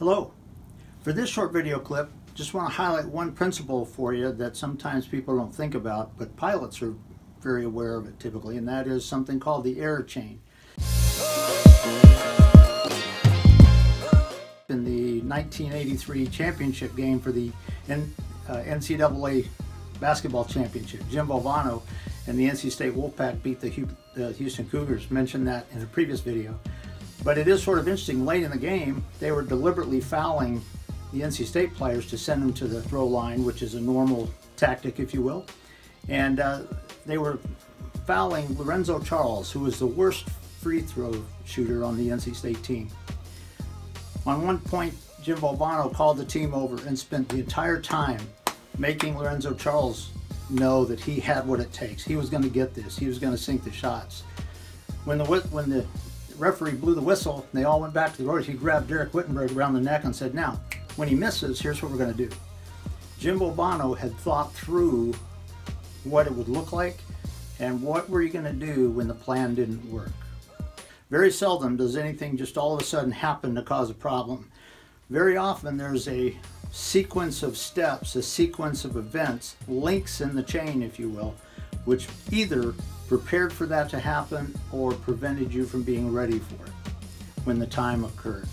Hello. For this short video clip, just want to highlight one principle for you that sometimes people don't think about, but pilots are very aware of it typically, and that is something called the error chain. In the 1983 championship game for the NCAA basketball championship, Jim Valvano and the NC State Wolfpack beat the Houston Cougars. Mentioned that in a previous video. But it is sort of interesting, late in the game, they were deliberately fouling the NC State players to send them to the throw line, which is a normal tactic, if you will. And they were fouling Lorenzo Charles, who was the worst free throw shooter on the NC State team. On one point, Jim Valvano called the team over and spent the entire time making Lorenzo Charles know that he had what it takes. He was going to get this. He was going to sink the shots. When the referee blew the whistle, they all went back to the road. He grabbed Derek Wittenberg around the neck and said, "Now, when he misses, here's what we're going to do." Jim Valvano had thought through what it would look like and what were you going to do when the plan didn't work. Very seldom does anything just all of a sudden happen to cause a problem. Very often there's a sequence of steps, a sequence of events, links in the chain, if you will, which either prepared for that to happen or prevented you from being ready for it when the time occurred.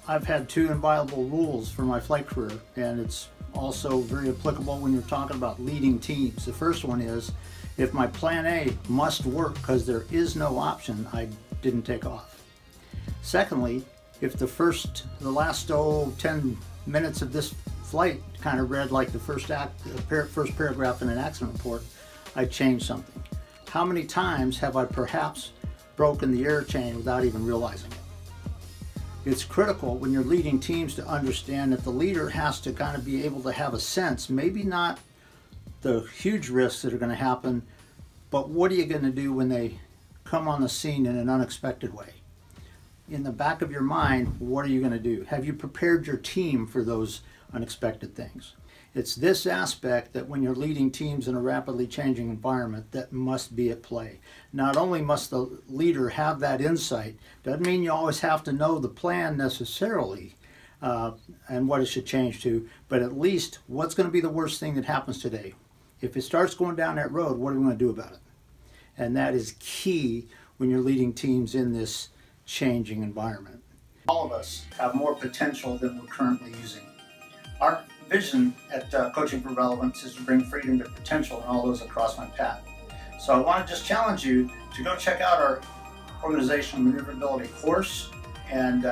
I've had two inviolable rules for my flight career, and it's also very applicable when you're talking about leading teams. The first one is, if my plan A must work because there is no option, I didn't take off. Secondly, if the last 10 minutes of this flight kind of read like the first paragraph in an accident report, I changed something. How many times have I perhaps broken the error chain without even realizing it? It's critical when you're leading teams to understand that the leader has to kind of be able to have a sense, maybe not the huge risks that are going to happen, but what are you going to do when they come on the scene in an unexpected way? In the back of your mind, what are you going to do? Have you prepared your team for those unexpected things? It's this aspect that when you're leading teams in a rapidly changing environment that must be at play. Not only must the leader have that insight, doesn't mean you always have to know the plan necessarily and what it should change to, but at least what's going to be the worst thing that happens today. If it starts going down that road, what are we going to do about it? And that is key when you're leading teams in this changing environment. All of us have more potential than we're currently using. Our vision at Coaching for Relevance is to bring freedom to potential in all those across my path. So I want to just challenge you to go check out our organizational maneuverability course and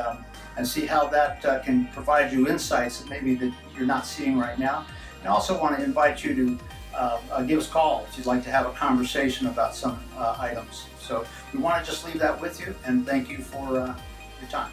see how that can provide you insights that maybe that you're not seeing right now. And I also want to invite you to give us a call if you'd like to have a conversation about some items. So we want to just leave that with you, and thank you for your time.